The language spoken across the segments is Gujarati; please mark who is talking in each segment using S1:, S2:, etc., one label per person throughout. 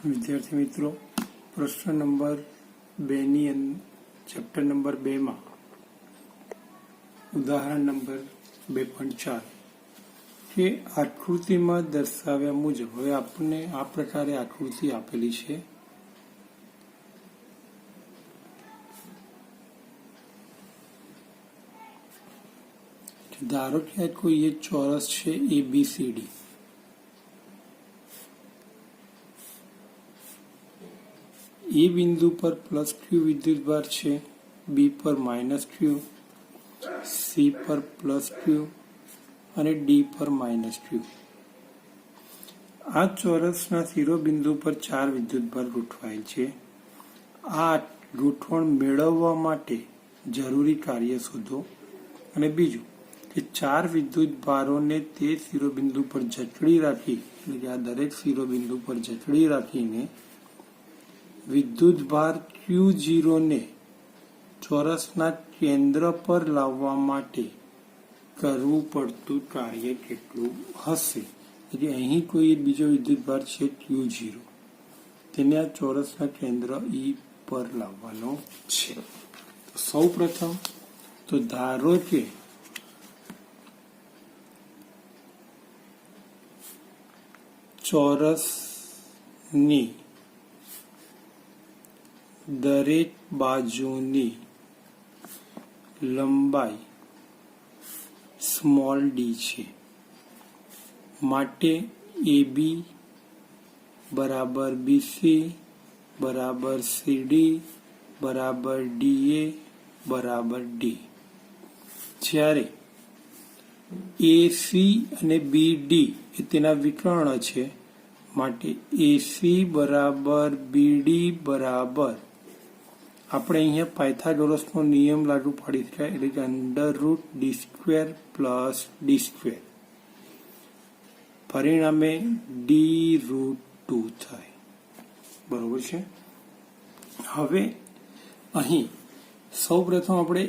S1: વિદ્યાર્થી મિત્રો, પ્રશ્ન નંબર 2 ચેપ્ટર નંબર 2 માં ઉદાહરણ નંબર 2.4 કે આકૃતિમાં દર્શાવ્યા મુજબ હવે આપણને આ પ્રકારે આકૃતિ આપેલી છે. ધારો કે કોઈ એક ચોરસ છે ABCD. એ બિંદુ પર +q વિદ્યુતભાર છે, બી પર -q, સી પર +q અને ડી પર -q. આ ચોરસના શિરોબિંદુ પર 4 વિદ્યુતભાર ગોઠવાયેલ છે. આ ગોઠવણ મેળવવા માટે જરૂરી કાર્ય શોધો. અને બીજું કે 4 વિદ્યુતભારોને તે શિરોબિંદુ પર જકડી રાખી, એટલે કે આ દરેક શિરોબિંદુ પર જકડી રાખીને વિદ્યુતભાર Q0 ને ચોરસના કેન્દ્ર પર લાવવા માટે કરવું પડતું કાર્ય કેટલું હશે? એટલે અહીં કોઈ બીજો વિદ્યુતભાર છે Q0, તેને આ ચોરસના કેન્દ્ર E પર લાવવાનો છે. સૌ પ્રથમ તો ધારો કે ચોરસની દરેક બાજુની લંબાઈ d છે. માટે AB બરાબર BC બરાબર CD બરાબર DA બરાબર D. જ્યારે AC અને BD એ તેના વિકર્ણ છે. માટે AC બરાબર BD બરાબર આપણે અહીંયા પાયથાગોરસનો નિયમ લાગુ પાડી શકાય, એટલે કે √d² + d². પરિણામે d√2 થાય. બરોબર છે. હવે અહીં સૌ પ્રથમ આપણે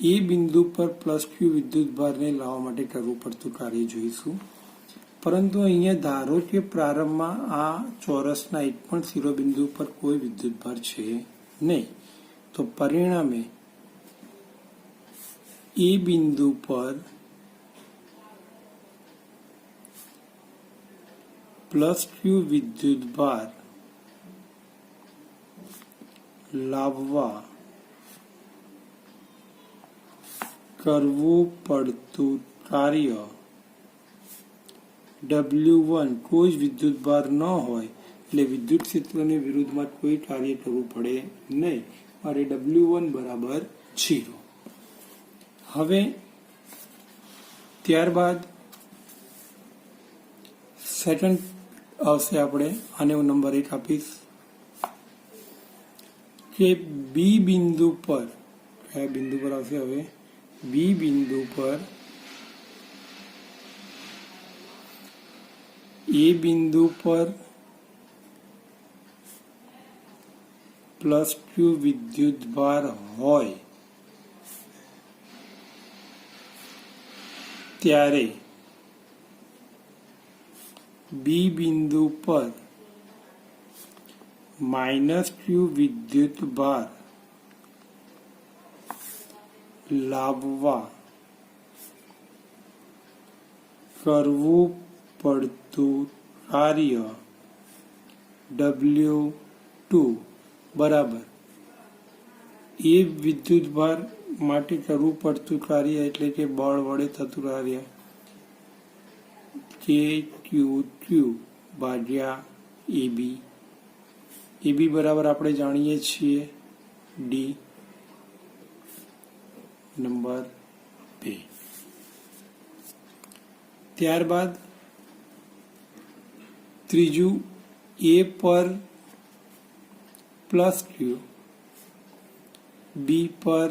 S1: એ બિંદુ પર +q વિદ્યુતભારને લાવવા માટે કરવું પડતું કાર્ય જોઈશું. પરંતુ અહીંયા ધારો કે પ્રારંભમાં આ ચોરસના એક પણ શિરોબિંદુ પર કોઈ વિદ્યુતભાર છે નહીં, તો પરિણામે એ બિંદુ પર +q વિદ્યુતભાર લાવવા કરવું પડતું કાર્ય W1 કોઈ જ વિદ્યુતભાર ન હોય, એટલે વિદ્યુત ક્ષેત્રની વિરુદ્ધમાં કોઈ કાર્ય કરવું પડે નહીં. અને W1 બરાબર 0. હવે ત્યારબાદ સેકન્ડ આવશે, આપણે આને હું નંબર 1 આપીશ કે બી બિંદુ પર, કયા બિંદુ પર આવશે? હવે બી બિંદુ પર એ બિંદુ પર +q વિદ્યુતભાર હોય ત્યારે બી બિંદુ પર -q વિદ્યુતભાર લાવવા કરવું પડતું કાર્ય W2 બરાબર એ વિદ્યુતભાર માટે કરવું પડતું કાર્ય, એટલે કે બળ વડે થતું કાર્ય KQQ ભાગ્યા AB. AB બરાબર આપણે જાણીએ છીએ D. નંબર 2. ત્યારબાદ ત્રીજું, A પર +q, B પર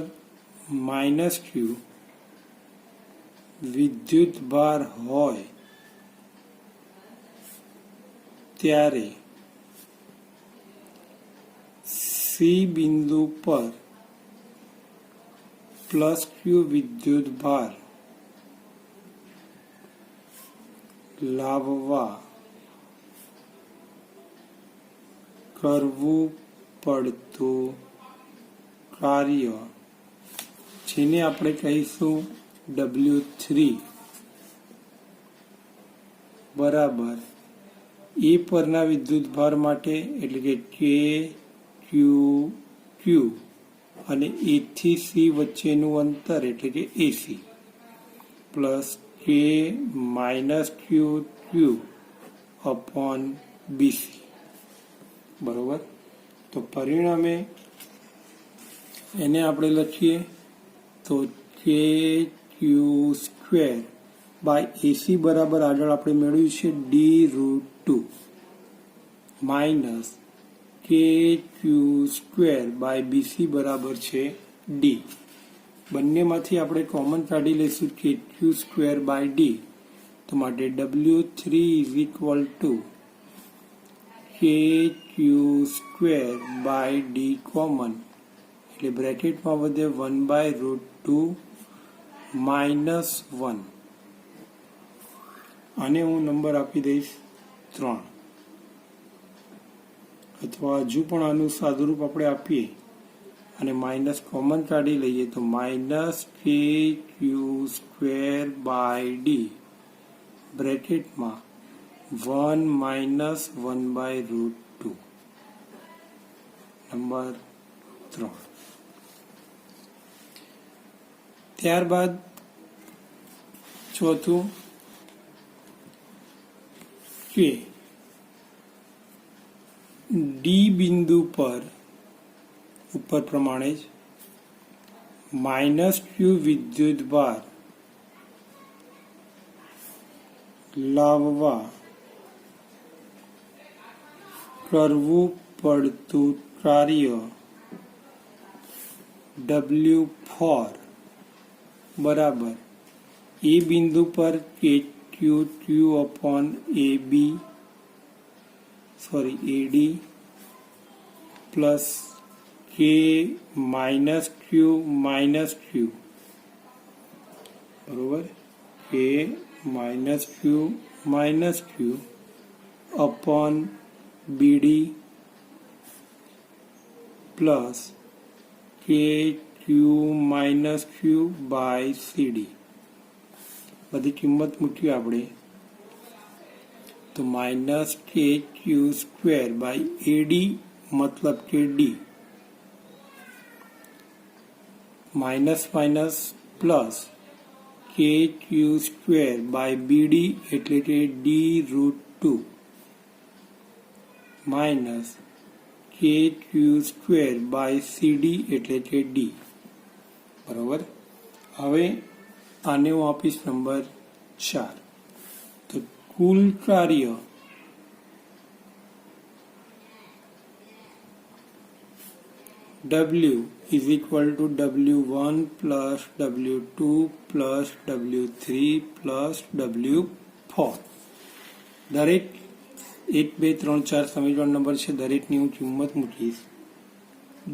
S1: -q વિદ્યુતભાર હોય ત્યારે C બિંદુ પર +q વિદ્યુતભાર લાવવા કરવું પડતું કાર્ય જેને આપણે કહીશું W3 બરાબર એ પરના વિદ્યુતભાર માટે એટલે કે કે ક્યુ અને એ થી સી વચ્ચેનું અંતર એટલે કે એસી પ્લસ કે માઇનસ ક્યુ અપોન બીસી બરોબર. તો પરિણામે એને આપણે લખીએ તો કે ક્યુ સ્ક્વેર બાય એસી બરાબર આગળ આપણે મેળવ્યું છે D√2 minus K Q square by BC બરાબર છે ડી. બંનેમાંથી આપણે કોમન કાઢી લઈશું કે ક્યુ સ્ક્વેર બાય ડી. તો માટે W3 ઇઝ ઇક્વલ ટુ કે Q square by D common એટલે બ્રેકેટમાં વધે 1/√2 માઇનસ 1 આને હું નંબર આપી દઈશ 3 અથવા હજુ પણ આનું સાદુરૂપ આપણે આપીએ અને માઇનસ કોમન કાઢી લઈએ તો minus K Q square by D બ્રેકેટમાં 1 માઇનસ 1/√2 નંબર 3. ત્યારબાદ ચોથું કે ડી બિંદુ પર ઉપર પ્રમાણે જ માઇનસ ક્યુ વિદ્યુતભાર લાવવા કરવું પડતું કાર્ય W4 બરાબર એ બિંદુ પર કે ક્યુ અપોન AD પ્લસ કે માઇનસ ક્યુ બરોબર કે માઇનસ ક્યુ અપોન BD પ્લસ કે ક્યુ બાય CD બધી કિંમત મૂકી આપણે તો minus K Q square by AD मतलब કે ડી માઇનસ માઇનસ પ્લસ કે ક્યુ સ્ક્વેર બાય બીડી એટલે કે D√2 minus K Q square by CD એટલે કે ડી બરોબર. હવે આને હું આપીશ નંબર 4. તો કુલ કાર્ય W is equal to W1 plus W2 plus W3 plus W4. દરેક 1 2 3 4 સમીકરણ નંબર છે દરેકની હું કિંમત મૂકીશ.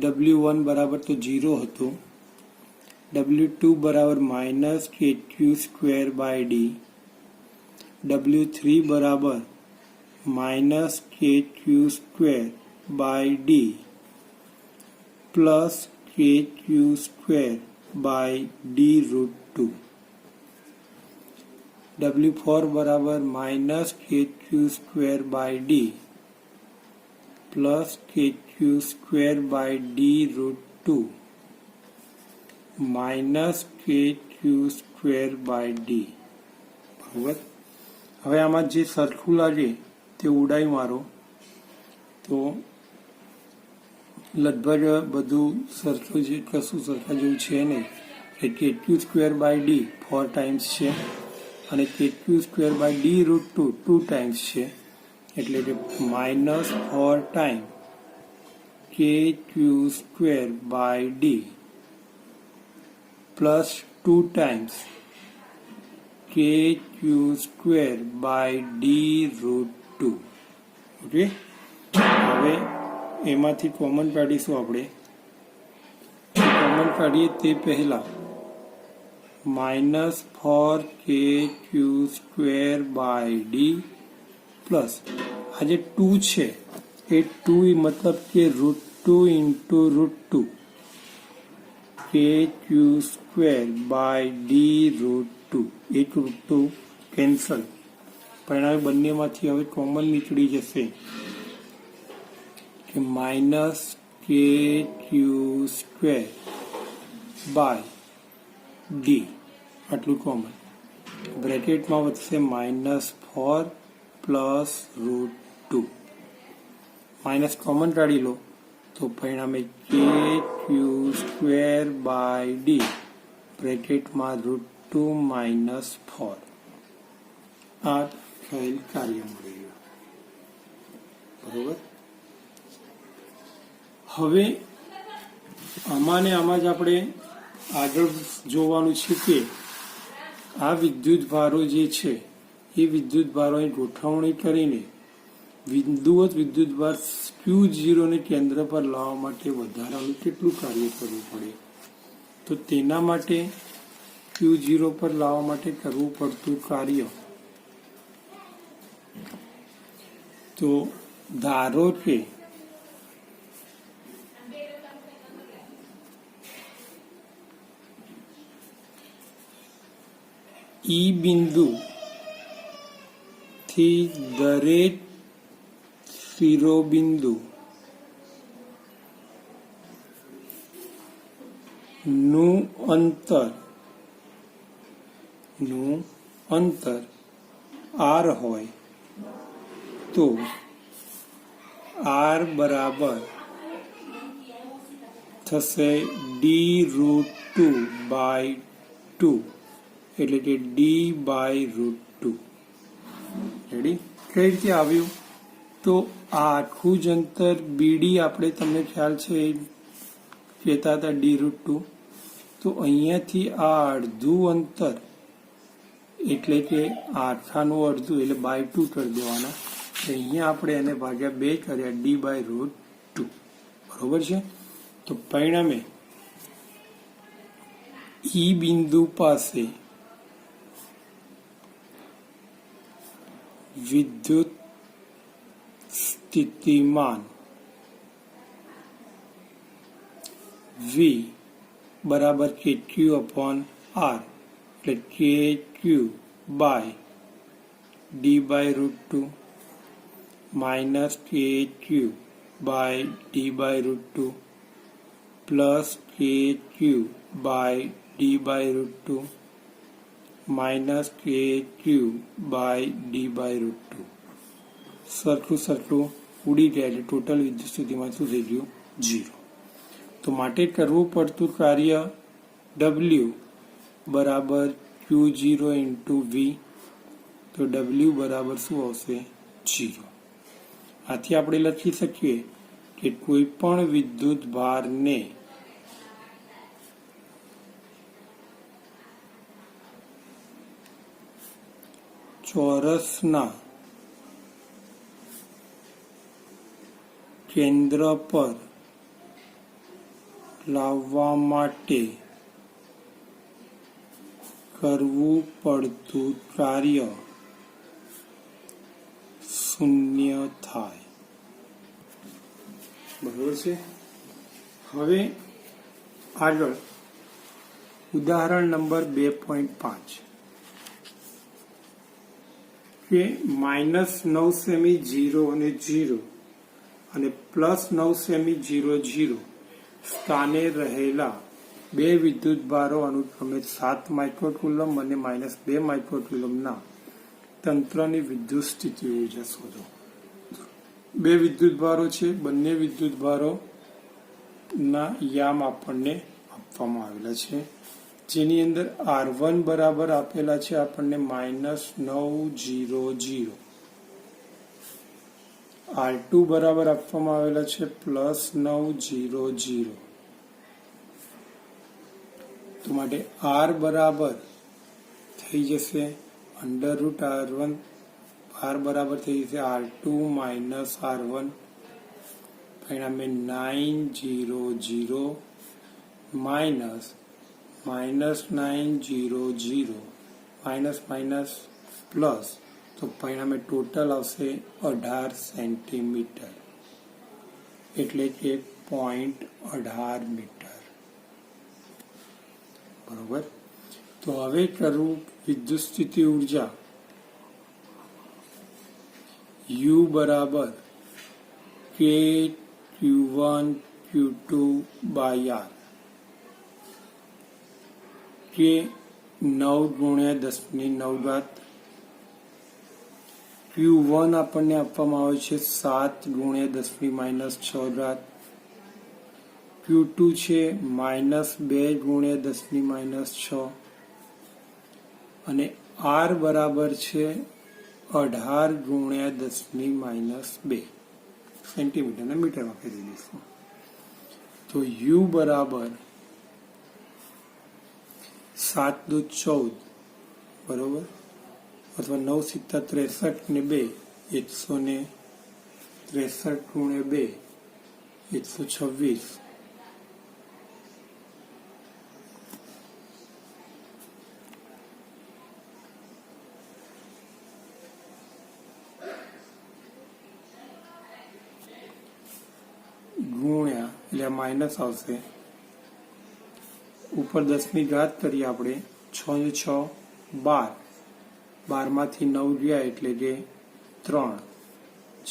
S1: W1 બરાબર તો 0 હતું, W2 બરાબર minus K Q square by D, W3 બરાબર minus K Q square by D plus K Q square by D√2. W4 बराबर minus K Q square by D plus K Q square by D√2 minus K Q square by D बराबर. હવે આમાં જે સરખું લાગે તે ઉડાઈ મારો તો લગભગ બધું સરખું છે, કશું સરખા જેવું છે નહીં. એટલે ક્યુ સ્ક્વેર બાય ડી 4 ટાઈમ્સ છે અને કે Q square by D√2 2 times છે એટલે કે minus 4 time K Q square by D plus 2 times K Q square by D√2. Okay, હવે એમાંથી કોમન કાઢીશું આપણે. કોમન કાઢીએ તે પહેલા માઇનસ 4 કે Q square by D plus આ જે 2 છે એ 2 मतलब કે √2 इंटू √2 KQ² बाय D√2 એક √2 કેન્સલ, પરિણામે બંનેમાંથી હવે કોમન નીકળી જશે કે -KQ² બાય D, આટલું કોમન. બ્રેકેટમાં વધશે -4 પ્લસ √2, માઇનસ કોમન કાઢી લો તો પરિણામે KQ² બાય D બ્રેકેટમાં √2 - 4 આ થયેલ કાર્ય મળી ગયું. બરોબર. હવે આમાં ને આમાં જ આપણે આગળ જોવાનું છે કે આ વિદ્યુત ભારો જે છે એ વિદ્યુત ભારોની ગોઠવણી કરીને બિંદુવત વિદ્યુત ભાર Q0 ને કેન્દ્ર પર લાવવા માટે વધારાનું કેટલું કાર્ય કરવું પડે, તો તેના માટે Q0 પર લાવવા માટે કરવું પડતું કાર્ય, તો ધારો કે ઈ બિંદુ થી દરેક શિરોબિંદુ નું અંતર R હોય તો R બરાબર થશે D√2 બાય 2, એટલે કે D/√2. રેડી? કઈ રીતે આવ્યું? તો આ આખું જ અંતર BD આપણે તમને ખ્યાલ છે કહેતા હતા D√2, તો અહીંયાથી આ અડધું અંતર એટલે કે આખાનું અડધું એટલે બાય 2 કરી દેવાના. અહીંયા આપણે એને ભાગ્યા 2 કર્યા D/√2. બરોબર છે? તો પરિણામે ઈ બિંદુ પાસે વિદ્યુત સ્થિતિમાન V બરાબર KQ/R, એટલે KQ by D/√2 minus KQ by D/√2 plus KQ by D/√2 minus KQ by D/√2. સરખું ઉડી ગયા એટલે ટોટલ વિદ્યુત સ્થિતિમાન શું થઈ ગયું? 0. તો માટે કરવું પડતું કાર્ય W બરાબર Q0 ઇન્ટુ V, તો W બરાબર શું આવશે? 0. આથી આપણે લખી શકીએ કે કોઈ પણ વિદ્યુત ભારને ચોરસના કેન્દ્ર પર લાવવા માટે કરવું પડતું કાર્ય શૂન્ય થાય. બરોબર છે? હવે આગળ ઉદાહરણ નંબર 2.5 કે -9 સેમી 0 અને 0 અને +9 સેમી 0 0 સ્થાને રહેલા બે વિદ્યુત ભારો અનુક્રમે 7 માઇક્રોકુલમ અને -2 માઇક્રોકુલમના તંત્રની વિદ્યુત સ્થિતિ ઊર્જા શોધો. બે વિદ્યુત ભારો છે, બંને વિદ્યુત ભારો ના યામ આપણને આપવામાં આવેલા છે, જેની અંદર R1 બરાબર આપેલા છે આપણને -900, R2 બરાબર આપવામાં આવેલા છે +900. તો માટે R બરાબર થઈ જશે √R1, R બરાબર થઈ જશે R2 - R1, પરિણામે 900 માઇનસ -900 માઇનસ પ્લસ, તો પરિણામે ટોટલ આવશે 18 સેન્ટીમીટર. એટલે કે 0.18 મીટર. બરોબર. તો હવે કરવું વિદ્યુત સ્થિતિ ઉર્જા U બરાબર K Q1 Q2 by R, કે 9 ગુણ્યા 10⁹, Q1 આપણને આપવામાં આવે છે 7 ગુણ્યા 10⁻⁶, Q2 છે -2 ગુણ્યા 10⁻⁶, અને R બરાબર છે 18 ગુણ્યા 10⁻², સેન્ટીમીટર ને મીટરમાં ફેરવી દઈશું. તો U બરાબર 7 દુ 14, બરોબર, અથવા 9 સિત્તા 63 ને 2, 163 ગુણ્યા 2, 126, ગુણ્યા, એટલે માઇનસ આવશે, ઉપર 10ની ઘાત કરીએ આપણે, 6 ને 6 12, 12 માંથી 9 ગયા એટલે કે 3,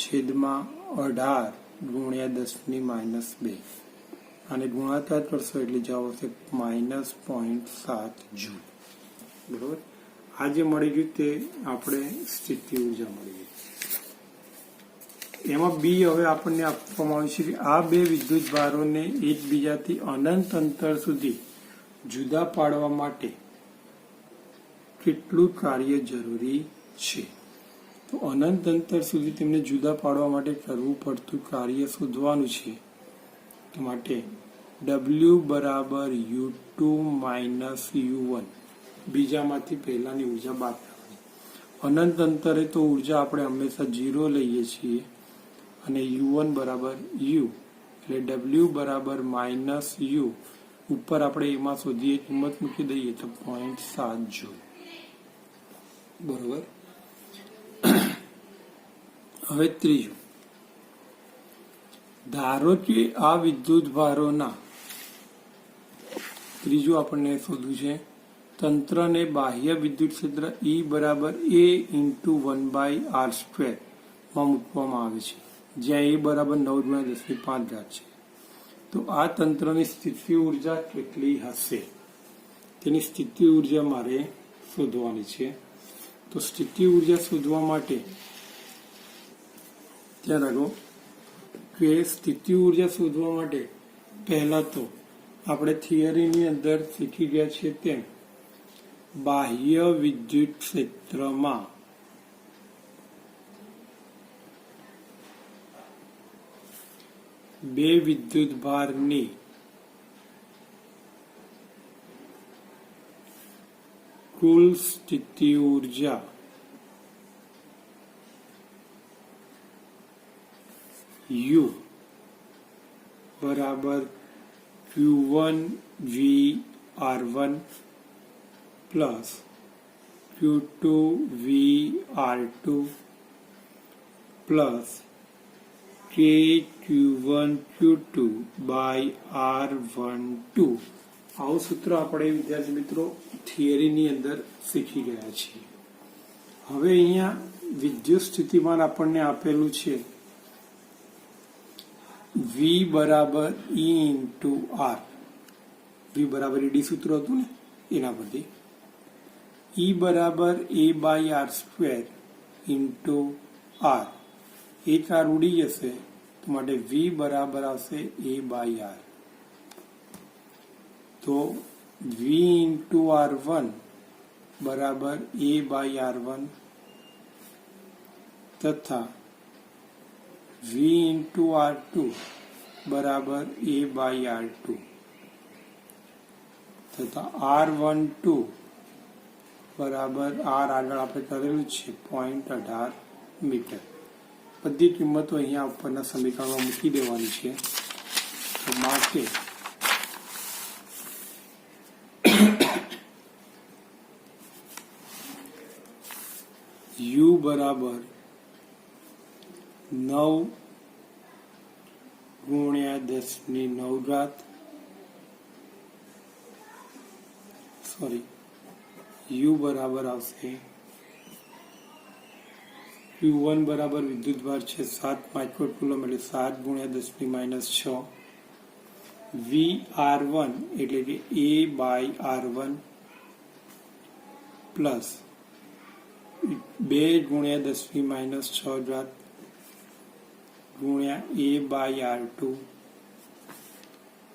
S1: છેદમાં 18 ગુણ્યા 10⁻², અને ગુણાકાર કરશો એટલે જવાબ આવશે -0.7 જૂલ. બરોબર. આ જે મળી ગયું તે આપણે સ્થિતિ ઉર્જા મળી ગઈ. એમાં બી હવે આપણને આપવામાં આવ્યું છે કે આ બે વિદ્યુત ભારોને એકબીજાથી અનંત અંતર સુધી જુદા પાડવા માટે કેટલું કાર્ય જરૂરી છે. તો અનંત અંતર સુધી તેમને જુદા પાડવા માટે કરવું પડતું કાર્ય શોધવાનું છે. માટે W બરાબર U2 માઇનસ U1, બીજામાંથી પહેલાની ઉર્જા બાદ કરવાની. અનંત અંતરે તો ઉર્જા આપણે હંમેશા 0 લઈએ છીએ, અને U1 બરાબર U, એટલે W બરાબર માઇનસ U, ઉપર આપણે એમાં શોધીએ કિંમત મૂકી દઈએ તો 0.7 જૂલ. બરોબર. હવે ત્રીજું, ધારો કે આ વિદ્યુત ભારોના, ત્રીજું આપણને શોધવું છે, તંત્રને બાહ્ય વિદ્યુત ક્ષેત્ર E બરાબર A × 1/r² માં મૂકવામાં આવે છે, જ્યાં A બરાબર 9 ગુણ્યા 10⁵ છે. તો આ તંત્રની સ્થિતિ ઉર્જા કેટલી હશે તેની સ્થિતિ ઉર્જા મારે શોધવાની છે. તો સ્થિતિ ઉર્જા શોધવા માટે ધ્યાન રાખો કે સ્થિતિ ઉર્જા શોધવા માટે પહેલા તો આપણે થિયરીની અંદર શીખી ગયા છીએ તેમ બાહ્ય વિદ્યુત ક્ષેત્રમાં બે વિદ્યુત ભારની કુલ સ્થિતિ ઉર્જા U બરાબર Q1 VR1 plus Q2 VR2 plus KQ1 Q2 by R12. આવું સૂત્ર આપણે વિદ્યાર્થી મિત્રો થિયરીની અંદર શીખી ગયા છીએ. હવે અહીંયા વિદ્યુત સ્થિતિમાન આપણને આપેલું છે V બરાબર E × R. V બરાબર ED સૂત્ર હતું ને, એના પરથી E બરાબર A/r² × R. એક R ઉડી જશે તો માટે V બરાબર આવશે A/r. તો V × R1 બરાબર A/r1 તથા V × R2 બરાબર A/r2 તથા R12 બરાબર R આગળ આપણે કરેલું છે 0.18 મીટર. બધી કિંમતો અહીંયા ઉપરના સમીકરણમાં મૂકી દેવાની છે. તો માટે U બરાબર 9 ગુણ્યા 10⁹ સોરી u બરાબર આવશે Q1 બરાબર વિદ્યુતભાર છે 7 માઇક્રોકુલમ એટલે 7 ગુણ્યા 10⁻6 VR1 એટલે કે A/R1 પ્લસ 2 ગુણ્યા 10⁻6 ગુણ્યા A/R2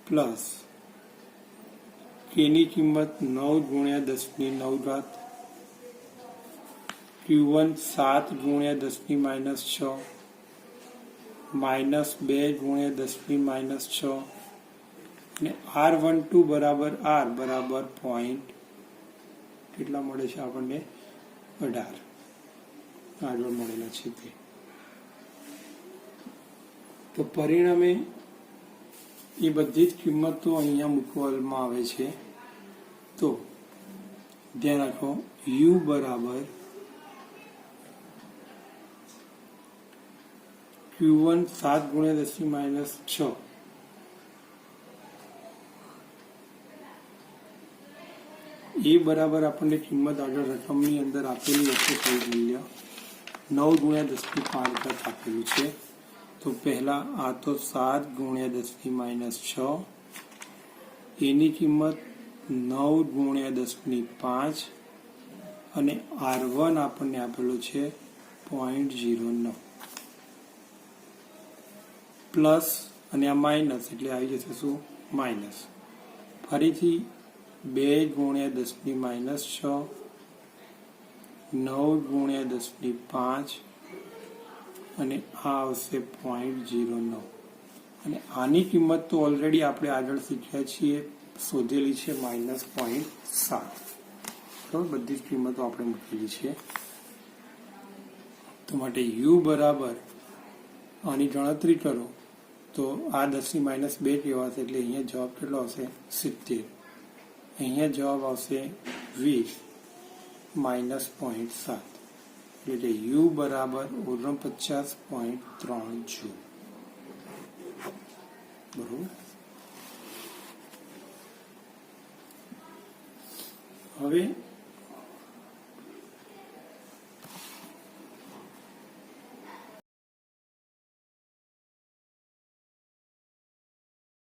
S1: પ્લસ k ની કિંમત 9 ગુણ્યા 10⁹ Q1 7 ગુણ્યા 10⁻6 માઇનસ 2 ગુણ્યા 10⁻6 અને R12 બરાબર R બરાબર પોઈન્ટ કેટલા મળે છે આપણને 18 આગળ મળેલા છે તે તો પરિણામે એ બધી જ કિંમતો અહીંયા મૂકવામાં આવે છે તો ધ્યાન રાખો u બરાબર Q1 7 ગુણ્યા 10⁻6 એ બરાબર આપણને કિંમત આગળ રકમની અંદર આપેલી હશે કોઈ મૂલ્ય 9 ગુણ્યા 10⁵ આપેલું છે તો પહેલા આ તો 7 ગુણ્યા 10⁻6 એની કિંમત 9 ગુણ્યા 10⁵ અને R1 આપણને આપેલો છે 0.09 પ્લસ અને આ માઇનસ એટલે આવી જશે શું માઇનસ ફરીથી 2 ગુણ્યા 10⁻6 9 ગુણ્યા 10⁵ અને આ આવશે 0.09 અને આની કિંમત તો ઓલરેડી આપણે આગળ શીખ્યા છીએ શોધેલી છે -0.7 બરાબર બધી જ કિંમતો આપણે મૂકેલી છે તો માટે u બરાબર આની ગણતરી કરો તો આ 10⁻2 કહેવાશે એટલે અહીંયા જવાબ કેટલો આવશે 70 અહીંયા જવાબ આવશે 20 -0.7 એટલે u બરાબર 49.3 જૂલ બરોબર હવે